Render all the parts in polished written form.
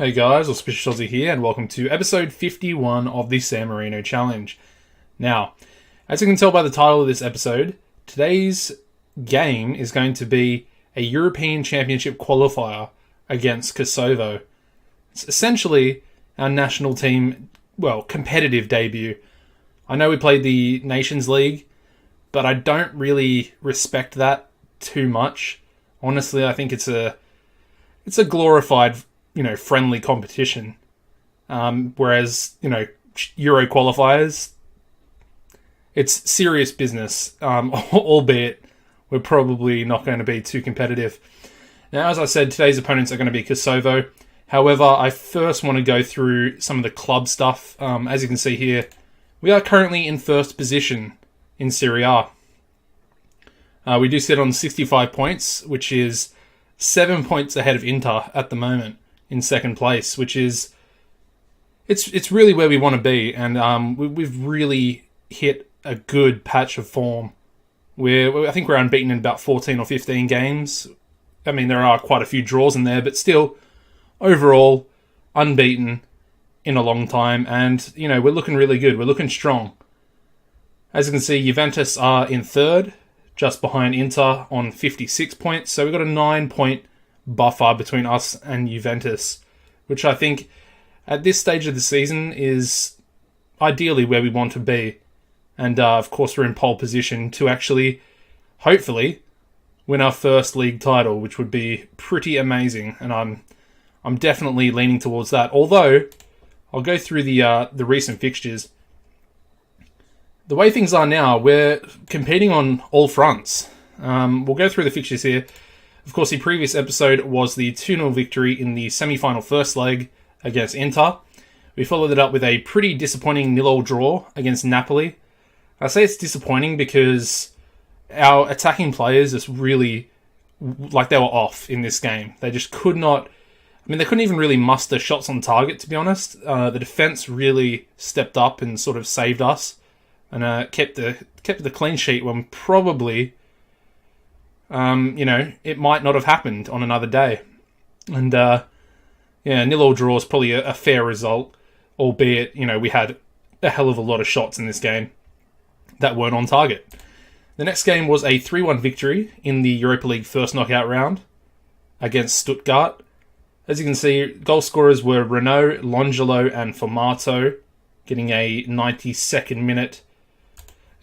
Hey guys, AuspiciousAussie here, and welcome to episode 51 of the San Marino Challenge. Now, as you can tell by the title of this episode, today's game is going to be a European Championship qualifier against Kosovo. It's essentially our national team, competitive debut. I know we played the Nations League, but I don't really respect that too much. Honestly, I think it's a glorified friendly competition. Whereas, Euro qualifiers, it's serious business, albeit we're probably not going to be too competitive. Now, as I said, today's opponents are going to be Kosovo. However, I first want to go through some of the club stuff. As you can see here, we are currently in first position in Serie A. We do sit on 65 points, which is 7 points ahead of Inter at the moment in second place, which is it's really where we want to be, and we've really hit a good patch of form. I think we're unbeaten in about 14 or 15 games. I mean, there are quite a few draws in there, but still, overall, unbeaten in a long time, and we're looking really good. We're looking strong. As you can see, Juventus are in third, just behind Inter on 56 points. So we've got a 9-point buffer between us and Juventus, which I think at this stage of the season is ideally where we want to be. And of course, we're in pole position to actually, hopefully, win our first league title, which would be pretty amazing. And I'm definitely leaning towards that. Although, I'll go through the recent fixtures. The way things are now, we're competing on all fronts. We'll go through the fixtures here. Of course, the previous episode was the 2-0 victory in the semi-final first leg against Inter. We followed it up with a pretty disappointing 0-0 draw against Napoli. I say it's disappointing because our attacking players just really, they were off in this game. They just could not... they couldn't even really muster shots on target, to be honest. The defence really stepped up and sort of saved us, and kept the clean sheet when probably, it might not have happened on another day. And 0-0 draw is probably a fair result, albeit, we had a hell of a lot of shots in this game that weren't on target. The next game was a 3-1 victory in the Europa League first knockout round against Stuttgart. As you can see, goal scorers were Renault, Longelo, and Formato, getting a 92nd minute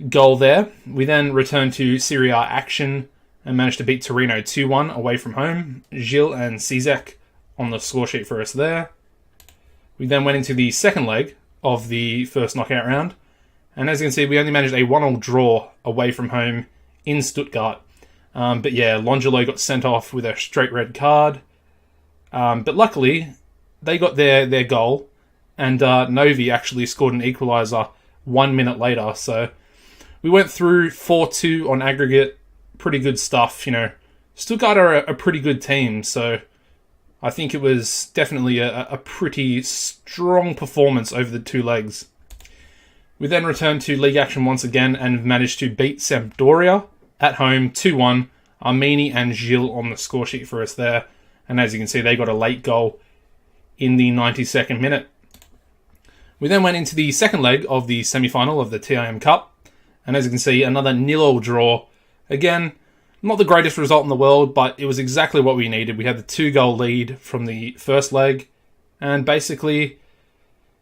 goal there. We then returned to Serie A action and managed to beat Torino 2-1 away from home. Gil and Cizek on the score sheet for us there. We then went into the second leg of the first knockout round, and as you can see, we only managed a 1-1 draw away from home in Stuttgart. Longelo got sent off with a straight red card. But luckily, they got their goal, and Novi actually scored an equaliser 1 minute later. So we went through 4-2 on aggregate. Pretty good stuff, Stuttgart are a pretty good team, so I think it was definitely a pretty strong performance over the two legs. We then returned to league action once again and managed to beat Sampdoria at home 2-1. Armini and Gil on the score sheet for us there. And as you can see, they got a late goal in the 92nd minute. We then went into the second leg of the semi-final of the TIM Cup. And as you can see, another 0-0 draw. Again, not the greatest result in the world, but it was exactly what we needed. We had the 2-goal lead from the first leg. And basically,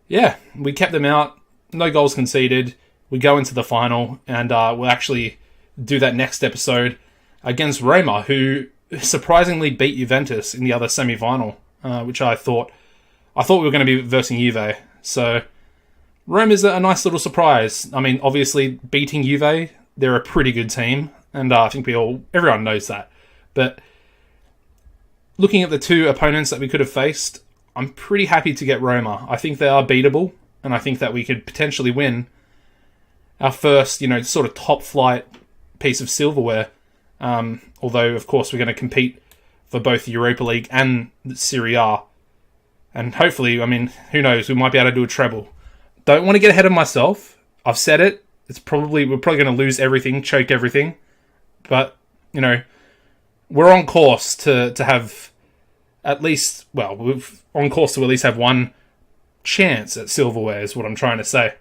we kept them out. No goals conceded. We go into the final, and we'll actually do that next episode against Roma, who surprisingly beat Juventus in the other semi-final, which I thought we were going to be versing Juve. So Rome is a nice little surprise. Obviously beating Juve, they're a pretty good team, and I think everyone knows that. But looking at the two opponents that we could have faced, I'm pretty happy to get Roma. I think they are beatable, and I think that we could potentially win our first, sort of top flight piece of silverware. Although, of course, we're going to compete for both the Europa League and the Serie A. And hopefully, who knows, we might be able to do a treble. Don't want to get ahead of myself. I've said it. We're probably going to lose everything, choke everything. But, we're on course to have at least, well, we're on course to at least have one chance at silverware is what I'm trying to say.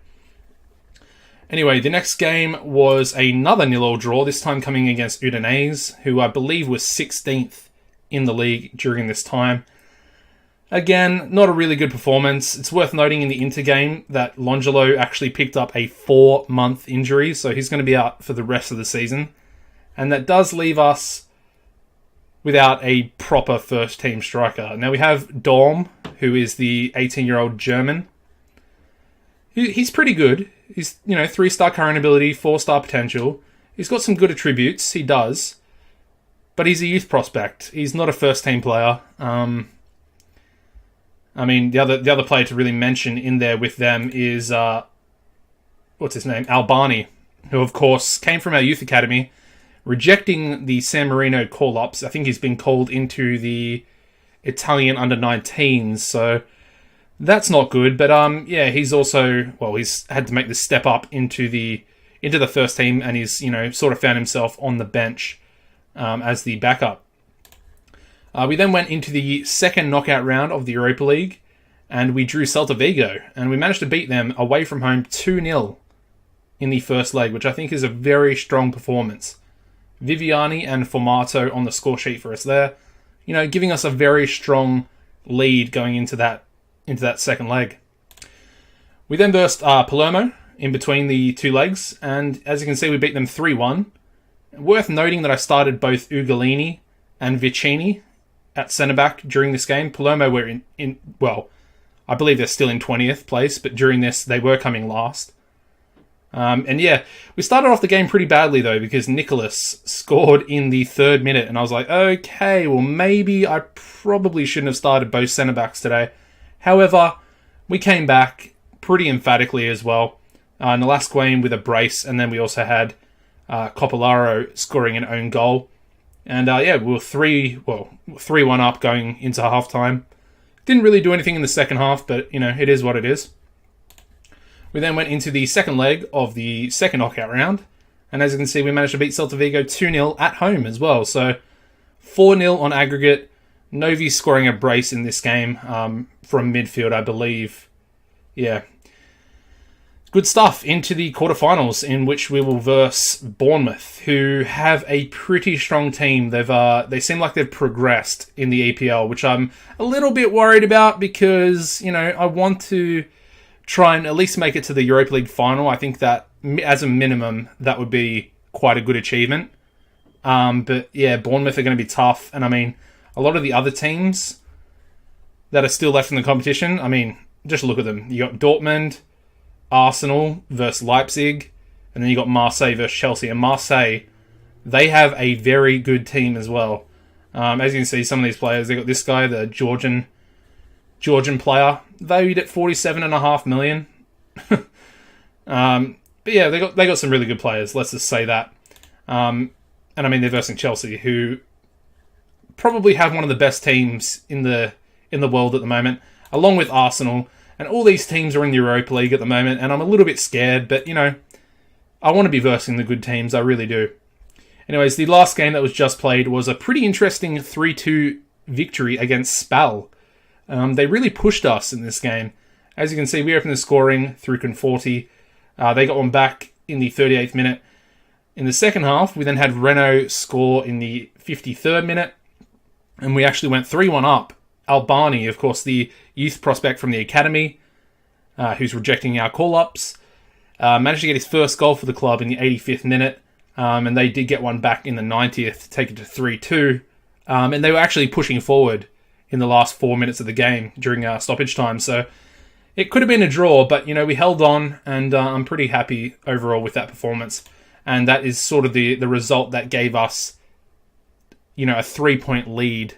Anyway, the next game was another 0-0 draw, this time coming against Udinese, who I believe was 16th in the league during this time. Again, not a really good performance. It's worth noting in the Inter game that Longelo actually picked up a 4-month injury, so he's going to be out for the rest of the season. And that does leave us without a proper first-team striker. Now we have Dorm, who is the 18-year-old German. He's pretty good. He's, 3-star current ability, 4-star potential. He's got some good attributes, he does. But he's a youth prospect. He's not a first-team player. The other player to really mention in there with them is, what's his name? Albani, who, of course, came from our youth academy, rejecting the San Marino call-ups. I think he's been called into the Italian under-19s, so that's not good. But he's also, he's had to make the step up into the first team, and he's sort of found himself on the bench as the backup. We then went into the second knockout round of the Europa League, and we drew Celta Vigo, and we managed to beat them away from home 2-0 in the first leg, which I think is a very strong performance. Viviani and Formato on the score sheet for us there, giving us a very strong lead going into that second leg. We then versed Palermo in between the two legs, and as you can see, we beat them 3-1. Worth noting that I started both Ugolini and Vicini at centre-back during this game. Palermo were I believe they're still in 20th place, but during this, they were coming last. We started off the game pretty badly, though, because Nicholas scored in the 3rd minute, and I was like, okay, well, maybe I probably shouldn't have started both centre-backs today. However, we came back pretty emphatically as well in the last game with a brace, and then we also had Copolaro scoring an own goal. And we were 3-1 up going into half-time. Didn't really do anything in the second half, but, it is what it is. We then went into the second leg of the second knockout round, and as you can see, we managed to beat Celta Vigo 2-0 at home as well. So 4-0 on aggregate. Novi scoring a brace in this game from midfield, I believe. Yeah. Good stuff. Into the quarterfinals, in which we will verse Bournemouth, who have a pretty strong team. They seem like they've progressed in the EPL, which I'm a little bit worried about because, I want to try and at least make it to the Europa League final. I think that, as a minimum, that would be quite a good achievement. But yeah, Bournemouth are going to be tough. And a lot of the other teams that are still left in the competition, just look at them. You got Dortmund, Arsenal versus Leipzig, and then you got Marseille versus Chelsea. And Marseille, they have a very good team as well. As you can see, some of these players, they got this guy, the Georgian player, valued at $47.5 million. But yeah, they got some really good players. Let's just say that. And they're versing Chelsea, who probably have one of the best teams in the world at the moment, along with Arsenal. And all these teams are in the Europa League at the moment, and I'm a little bit scared, but, I want to be versing the good teams, I really do. Anyways, the last game that was just played was a pretty interesting 3-2 victory against Spal. They really pushed us in this game. As you can see, we opened the scoring through Conforti. They got one back in the 38th minute. In the second half, we then had Renault score in the 53rd minute, and we actually went 3-1 up. Albani, of course, the youth prospect from the academy, who's rejecting our call-ups, managed to get his first goal for the club in the 85th minute, and they did get one back in the 90th to take it to 3-2, and they were actually pushing forward in the last 4 minutes of the game during our stoppage time, so it could have been a draw, but, we held on, and I'm pretty happy overall with that performance, and that is sort of the result that gave us, a 3-point lead,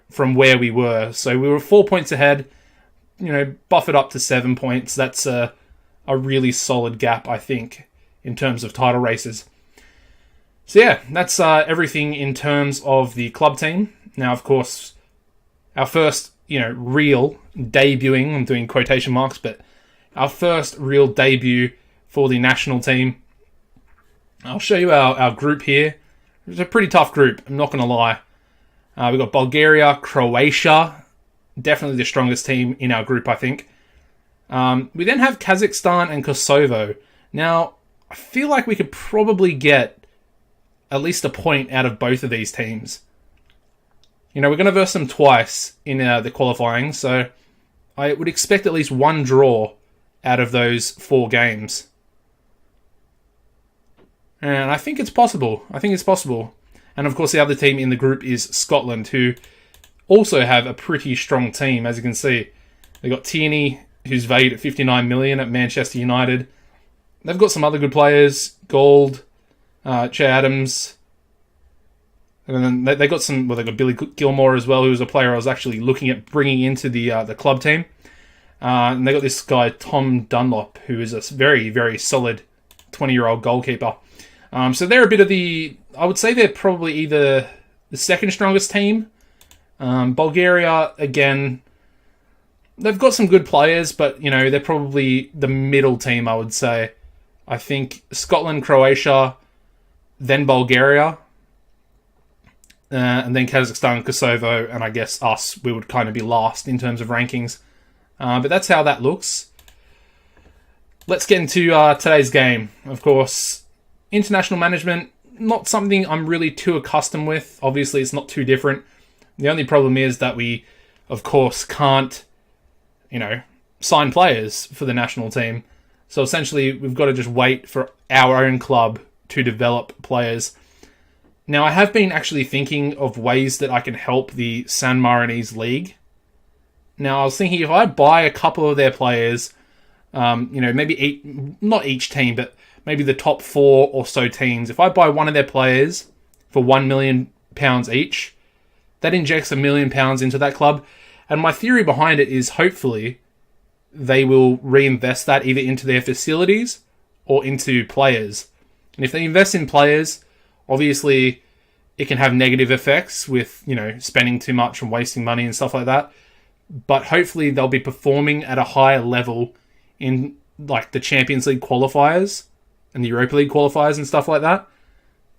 from where we were. So we were 4 points ahead, buffered up to 7 points. That's a really solid gap, I think, in terms of title races. So yeah, that's everything in terms of the club team. Now, of course, our first, real debuting, I'm doing quotation marks, but our first real debut for the national team. I'll show you our group here. It's a pretty tough group, I'm not going to lie. We've got Bulgaria, Croatia, definitely the strongest team in our group, I think. We then have Kazakhstan and Kosovo. Now, I feel like we could probably get at least a point out of both of these teams. You know, we're going to verse them twice in the qualifying, so I would expect at least one draw out of those 4 games. And I think it's possible. And of course, the other team in the group is Scotland, who also have a pretty strong team, as you can see. They've got Tierney, who's valued at 59 million at Manchester United. They've got some other good players, Gold, Che Adams. And then they got some. Well, they got Billy Gilmore as well, who was a player I was actually looking at bringing into the club team. And they got this guy Tom Dunlop, who is a very, very solid 20-year-old goalkeeper. So they're a bit of the. I would say they're probably either the second strongest team. Bulgaria, again, they've got some good players, but you know they're probably the middle team. I would say. I think Scotland, Croatia, then Bulgaria. And then Kazakhstan, Kosovo, and I guess us, we would kind of be last in terms of rankings. But that's how that looks. Let's get into today's game. Of course, international management, not something I'm really too accustomed with. Obviously, it's not too different. The only problem is that we, of course, can't, sign players for the national team. So essentially, we've got to just wait for our own club to develop players. Now, I have been actually thinking of ways that I can help the San Marinese league. Now, I was thinking if I buy a couple of their players, maybe not each team, but maybe the top 4 or so teams. If I buy one of their players for £1 million each, that injects £1 million into that club. And my theory behind it is hopefully they will reinvest that either into their facilities or into players. And if they invest in players, obviously, it can have negative effects with, spending too much and wasting money and stuff like that. But hopefully they'll be performing at a higher level in like the Champions League qualifiers and the Europa League qualifiers and stuff like that.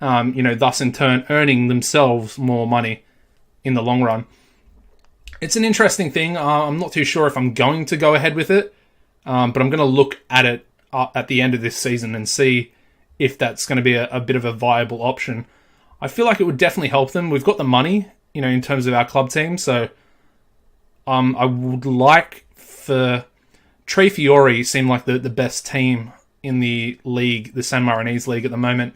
Thus in turn earning themselves more money in the long run. It's an interesting thing. I'm not too sure if I'm going to go ahead with it. But I'm going to look at it at the end of this season and see if that's going to be a bit of a viable option. I feel like it would definitely help them. We've got the money, in terms of our club team. So I would like for Tre Fiori seem like the best team in the league, the San Marinese league at the moment.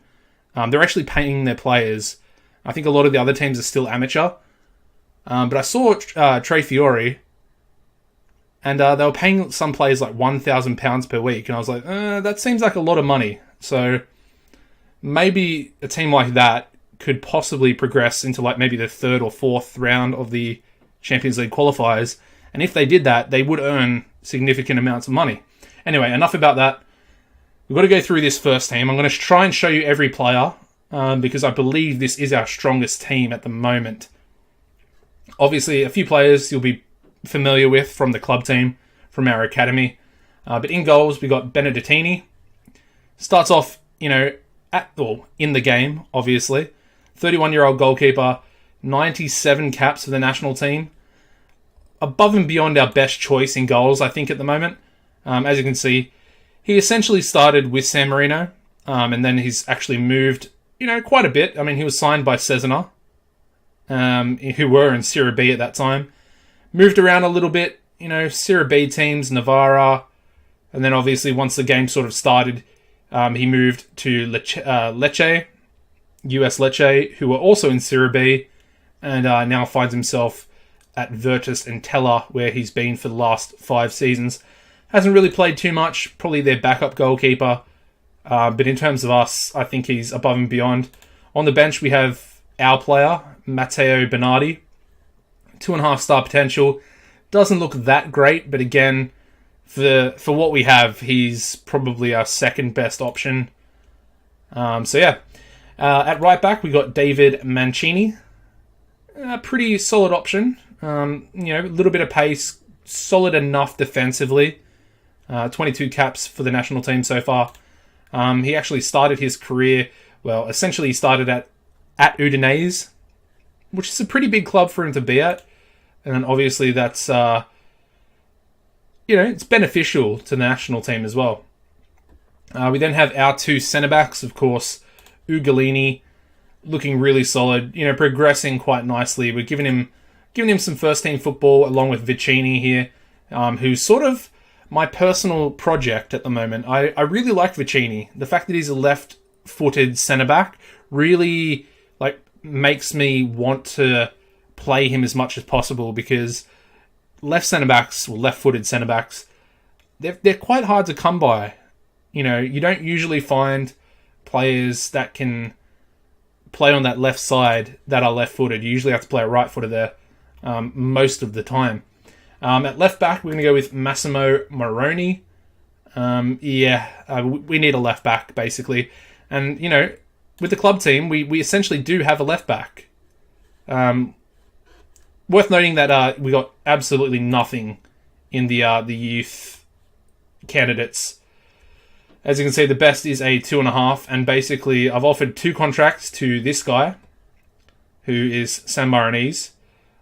They're actually paying their players. I think a lot of the other teams are still amateur. But I saw Tre Fiori, and they were paying some players like £1,000 per week. And I was like, that seems like a lot of money. So maybe a team like that could possibly progress into like maybe the 3rd or 4th round of the Champions League qualifiers. And if they did that, they would earn significant amounts of money. Anyway, enough about that. We've got to go through this first team. I'm going to try and show you every player because I believe this is our strongest team at the moment. Obviously, a few players you'll be familiar with from the club team, from our academy. But in goals, we got Benedettini. Starts off, in the game, obviously. 31-year-old goalkeeper, 97 caps for the national team. Above and beyond our best choice in goals, I think, at the moment. As you can see, he essentially started with San Marino, and then he's actually moved, quite a bit. I mean, he was signed by Cesena, who were in Serie B at that time. Moved around a little bit, Serie B teams, Navarra, and then obviously once the game sort of started, he moved to Lecce, US Lecce, who were also in Serie B, and now finds himself at Virtus Entella, where he's been for the last 5 seasons. Hasn't really played too much, probably their backup goalkeeper. But in terms of us, I think he's above and beyond. On the bench, we have our player, Matteo Bernardi. 2.5-star potential. Doesn't look that great, but again, for what we have, he's probably our second best option. At right back, we got David Mancini. A pretty solid option. A little bit of pace. Solid enough defensively. 22 caps for the national team so far. He actually started his career, essentially he started at Udinese. which is a pretty big club for him to be at. And obviously that's, it's beneficial to the national team as well. We then have our two centre-backs, of course, Ugolini, looking really solid, progressing quite nicely. We're giving him some first-team football along with Vicini here, who's sort of my personal project at the moment. I really like Vicini. The fact that he's a left-footed centre-back really makes me want to play him as much as possible, because left centre-backs, or left-footed centre-backs, they're quite hard to come by. You don't usually find players that can play on that left side that are left-footed. You usually have to play a right-footer there most of the time. At left-back, we're going to go with Massimo Moroni. We need a left-back, basically. And, with the club team, we essentially do have a left-back. Worth noting that we got absolutely nothing in the youth candidates. As you can see, the best is a 2.5, and basically I've offered 2 contracts to this guy, who is San Marinese,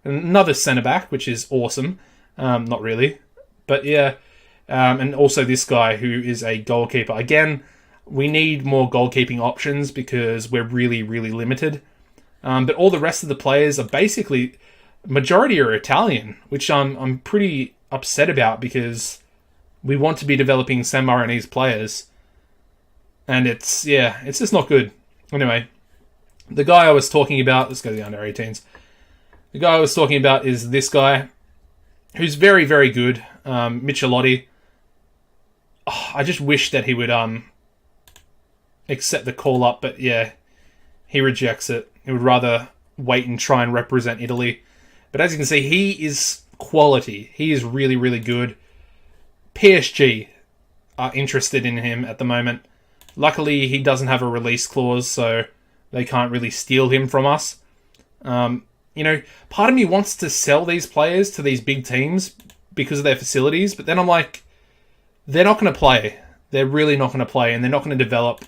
another centre-back, which is awesome. Not really, but yeah. And also this guy, who is a goalkeeper. Again, we need more goalkeeping options because we're really, really limited. But all the rest of the players are basically, majority are Italian, which I'm pretty upset about, because we want to be developing San Marinese players. And it's just not good. Anyway, the guy I was talking about, let's go to the under-18s. The guy I was talking about is this guy, who's very, very good, Michelotti. Oh, I just wish that he would accept the call-up, but yeah, he rejects it. He would rather wait and try and represent Italy. But as you can see, he is quality. He is really, really good. PSG are interested in him at the moment. Luckily, he doesn't have a release clause, so they can't really steal him from us. Part of me wants to sell these players to these big teams because of their facilities, but then I'm like, they're not going to play. They're really not going to play, and they're not going to develop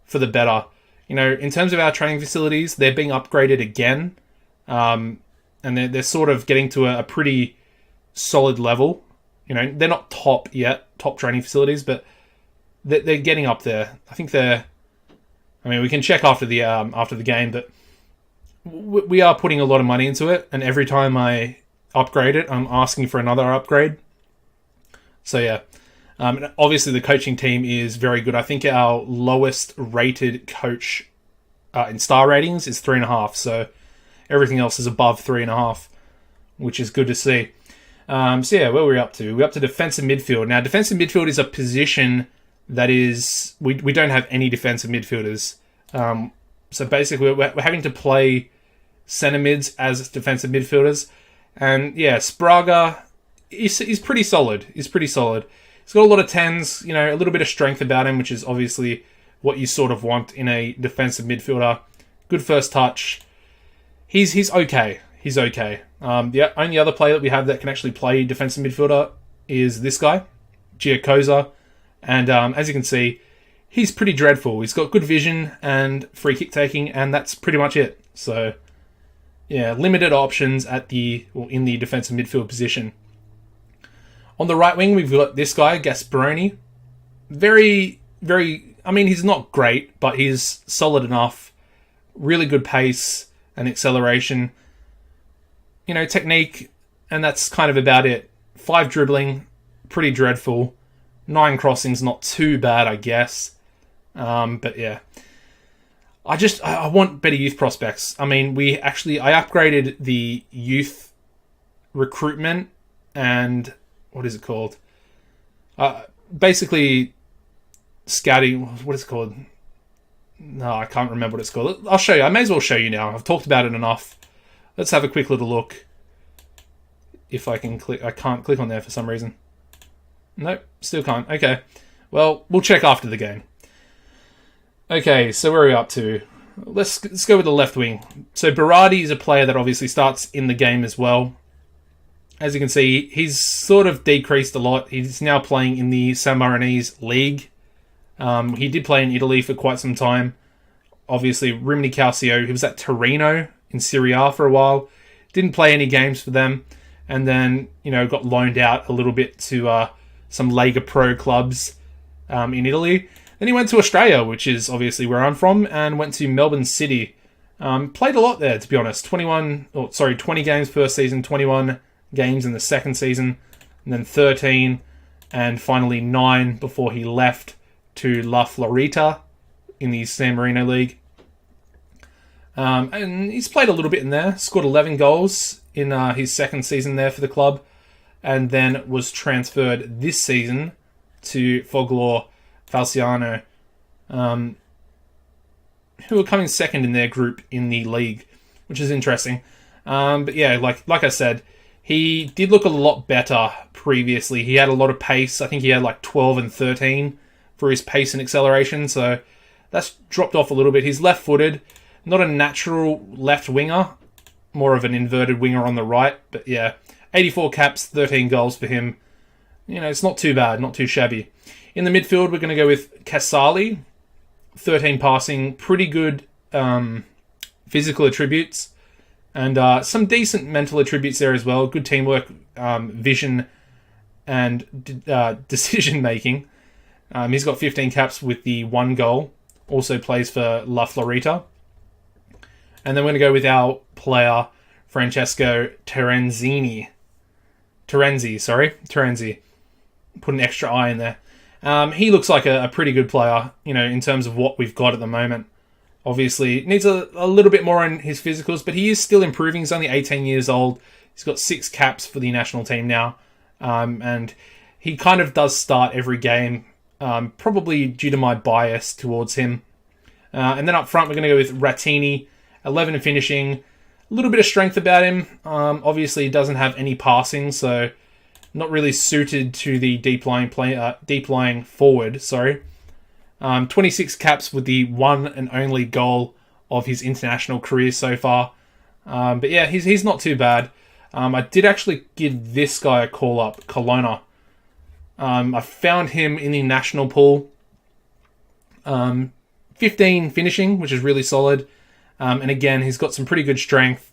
for the better. In terms of our training facilities, they're being upgraded again, and they're sort of getting to a pretty solid level. They're not top training facilities, but they're getting up there. I think we can check after the game, but we are putting a lot of money into it, and every time I upgrade it, I'm asking for another upgrade. So yeah, and obviously the coaching team is very good. I think our lowest rated coach in star ratings is 3.5, so everything else is above 3.5, which is good to see. So yeah, where are we up to? We're up to defensive midfield. Now, defensive midfield is a position that is, we don't have any defensive midfielders. So basically, we're having to play centre mids as defensive midfielders. And yeah, Spraga is pretty solid. He's got a lot of 10s, a little bit of strength about him, which is obviously what you sort of want in a defensive midfielder. Good first touch. He's okay. He's okay. The only other player that we have that can actually play defensive midfielder is this guy, Giacosa. And as you can see, he's pretty dreadful. He's got good vision and free kick taking, and that's pretty much it. So, yeah, limited options in the defensive midfield position. On the right wing, we've got this guy, Gasperoni. Very, very, he's not great, but he's solid enough. Really good pace and acceleration. Technique, and that's kind of about it. 5 dribbling, pretty dreadful. 9 crossings, not too bad, I guess. But yeah. I want better youth prospects. I upgraded the youth recruitment and, what is it called? Basically, scouting, what is it called? No, I can't remember what it's called. I'll show you. I may as well show you now. I've talked about it enough. Let's have a quick little look. If I can click, I can't click on there for some reason. Nope, still can't. Okay. Well, we'll check after the game. Okay, so where are we up to? Let's go with the left wing. So Berardi is a player that obviously starts in the game as well. As you can see, he's sort of decreased a lot. He's now playing in the San Marinese league. He did play in Italy for quite some time. Obviously, Rimini Calcio. He was at Torino in Serie A for a while. Didn't play any games for them, and then got loaned out a little bit to some Lega Pro clubs in Italy. Then he went to Australia, which is obviously where I'm from, and went to Melbourne City. Played a lot there, to be honest. 20 games first season, 21 games in the second season, and then 13, and finally 9 before he left to La Florita in the San Marino League. And he's played a little bit in there, scored 11 goals in his second season there for the club, and then was transferred this season to Foglor Falciano, who are coming second in their group in the league, which is interesting. But yeah, like I said, he did look a lot better previously. He had a lot of pace. I think he had like 12 and 13 for his pace and acceleration, so that's dropped off a little bit. He's left-footed, not a natural left winger, more of an inverted winger on the right. But yeah, 84 caps, 13 goals for him. It's not too bad, not too shabby. In the midfield, we're going to go with Casali, 13 passing, pretty good physical attributes, and some decent mental attributes there as well. Good teamwork, vision, and decision making. He's got 15 caps with the 1 goal. Also plays for La Florita. And then we're going to go with our player, Francesco Terenzi. Put an extra I in there. He looks like a pretty good player, in terms of what we've got at the moment. Obviously, needs a little bit more on his physicals, but he is still improving. He's only 18 years old. He's got 6 caps for the national team now. And he kind of does start every game, probably due to my bias towards him. And then up front, we're going to go with Rattini, 11 in finishing. A little bit of strength about him. Obviously, he doesn't have any passing, so not really suited to the deep lying forward. 26 caps with the 1 and only goal of his international career so far. But yeah, he's not too bad. I did actually give this guy a call up, Colonna. I found him in the national pool. 15 finishing, which is really solid. And again, he's got some pretty good strength.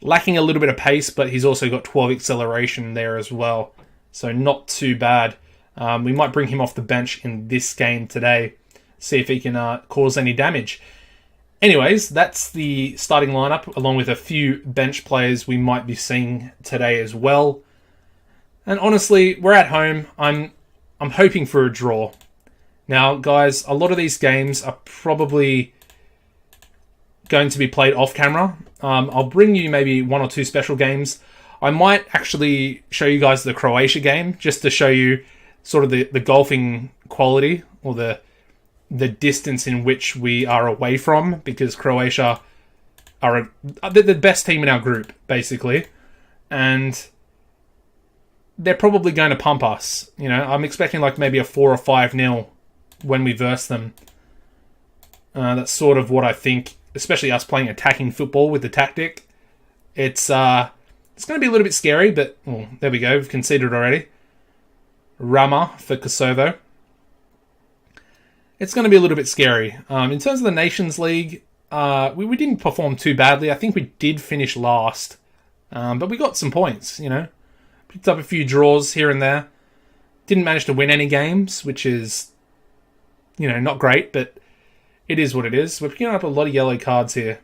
Lacking a little bit of pace, but he's also got 12 acceleration there as well. So not too bad. We might bring him off the bench in this game today. See if he can cause any damage. Anyways, that's the starting lineup, along with a few bench players we might be seeing today as well. And honestly, we're at home. I'm hoping for a draw. Now, guys, a lot of these games are probably going to be played off camera. I'll bring you maybe 1 or 2 special games. I might actually show you guys the Croatia game, just to show you sort of the golfing quality, or the distance in which we are away from, because Croatia are the best team in our group, basically. And they're probably going to pump us. I'm expecting like maybe a 4 or 5-0 when we verse them. That's sort of what I think, especially us playing attacking football with the tactic. It's going to be a little bit scary, but there we go. We've conceded already. Rama for Kosovo. It's going to be a little bit scary. In terms of the Nations League, we didn't perform too badly. I think we did finish last, but we got some points, Picked up a few draws here and there. Didn't manage to win any games, which is, not great, but it is what it is. We're picking up a lot of yellow cards here.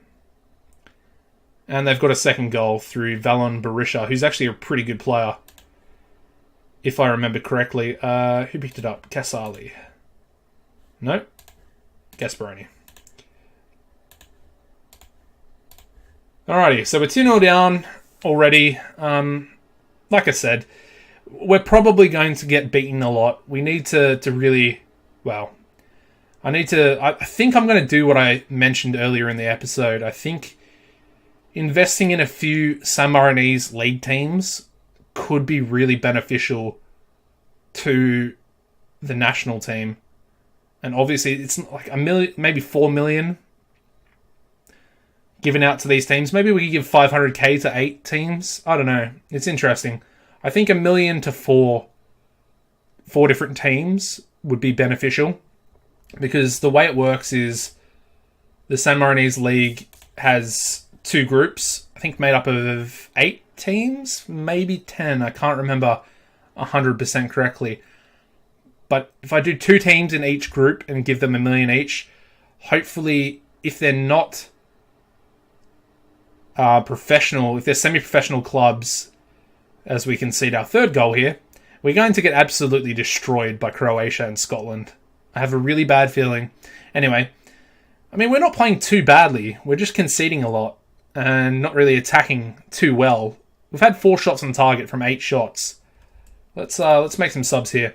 And they've got a second goal through Valon Berisha, who's actually a pretty good player, if I remember correctly. Who picked it up? Casali. No. Gasparoni. Alrighty, so we're 2-0 down already. Like I said, we're probably going to get beaten a lot. We need to really, I think I'm going to do what I mentioned earlier in the episode. I think investing in a few San Marinese league teams could be really beneficial to the national team. And obviously, it's like $1 million, maybe $4 million given out to these teams. Maybe we could give 500k to 8 teams. I don't know. It's interesting. I think $1 million to four different teams would be beneficial, because the way it works is the San Marinese League has two groups, I think made up of 8 teams, maybe 10. I can't remember 100% correctly. But if I do 2 teams in each group and give them $1 million each, hopefully, if they're not professional, if they're semi-professional clubs, as we concede our third goal here, we're going to get absolutely destroyed by Croatia and Scotland. I have a really bad feeling. Anyway, I mean, we're not playing too badly. We're just conceding a lot and not really attacking too well. We've had 4 shots on target from 8 shots. Let's make some subs here.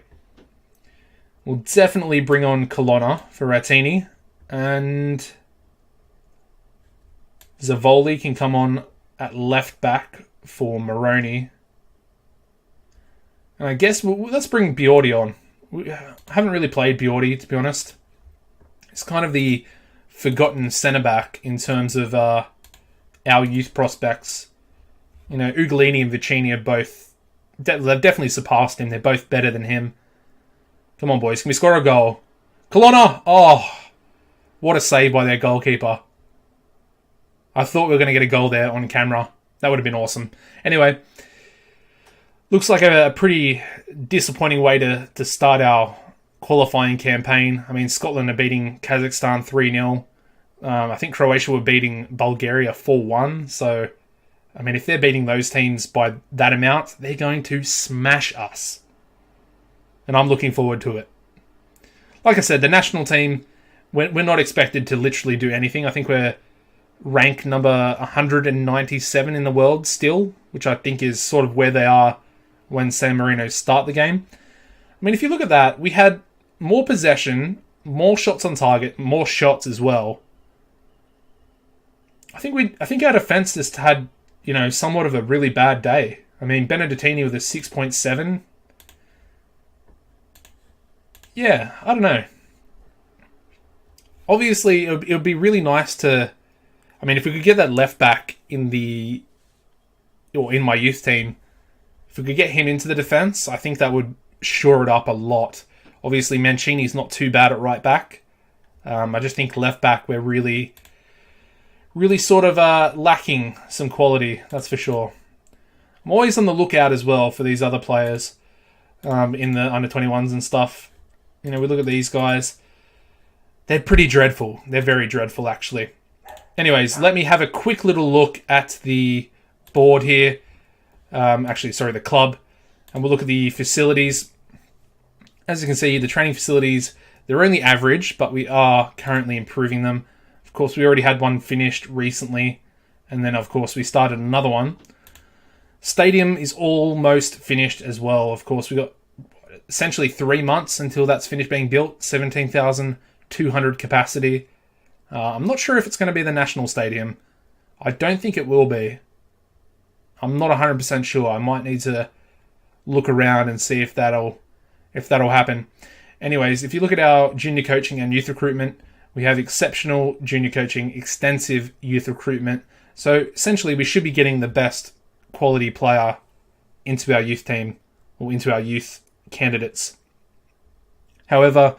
We'll definitely bring on Colonna for Rattini, and Zavoli can come on at left back for Moroni. And I guess let's bring Biordi on. I haven't really played Biordi, to be honest. It's kind of the forgotten centre-back in terms of our youth prospects. You know, Ugolini and Vicini are both... they've definitely surpassed him. They're both better than him. Come on, boys. Can we score a goal? Colonna! Oh, what a save by their goalkeeper. I thought we were going to get a goal there on camera. That would have been awesome. Anyway, looks like a pretty disappointing way to start our qualifying campaign. I mean, Scotland are beating Kazakhstan 3-0. I think Croatia were beating Bulgaria 4-1. So, I mean, if they're beating those teams by that amount, they're going to smash us. And I'm looking forward to it. Like I said, the national team, we're not expected to literally do anything. I think we're ranked number 197 in the world still, which I think is sort of where they are when San Marino start the game. I mean, if you look at that, we had more possession, more shots on target, more shots as well. I think our defense just had, you know, somewhat of a really bad day. I mean, Benedettini with a 6.7. Yeah, I don't know. Obviously, it would be really nice to... I mean, if we could get that left back in my youth team, if we could get him into the defence, I think that would shore it up a lot. Obviously, Mancini's not too bad at right back. I just think left back, we're really sort of lacking some quality, that's for sure. I'm always on the lookout as well for these other players in the under-21s and stuff. You know, we look at these guys. They're pretty dreadful. They're very dreadful, actually. Anyways, let me have a quick little look at the board here. The club. And we'll look at the facilities. As you can see, the training facilities, they're only average, but we are currently improving them. Of course, we already had one finished recently. And then, of course, we started another one. Stadium is almost finished as well. Of course, we've got essentially 3 months until that's finished being built. 17,200 capacity. I'm not sure if it's going to be the national stadium. I don't think it will be. I'm not 100% sure. I might need to look around and see if that'll happen. Anyways, if you look at our junior coaching and youth recruitment, we have exceptional junior coaching, extensive youth recruitment. So essentially, we should be getting the best quality player into our youth team or into our youth candidates. However,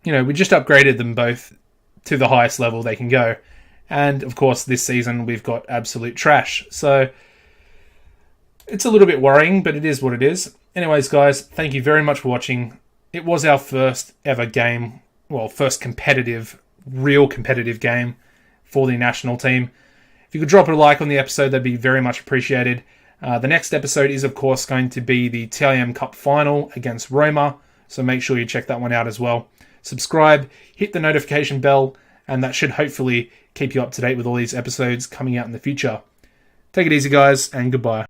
you know, we just upgraded them both to the highest level they can go. And of course, this season we've got absolute trash. So it's a little bit worrying, but it is what it is. Anyways, guys, thank you very much for watching. It was our first ever game, well, first real competitive game for the national team. If you could drop a like on the episode, that'd be very much appreciated. The next episode is, of course, going to be the TIM Cup final against Roma. So make sure you check that one out as well. Subscribe, hit the notification bell, and that should hopefully keep you up to date with all these episodes coming out in the future. Take it easy, guys, and goodbye.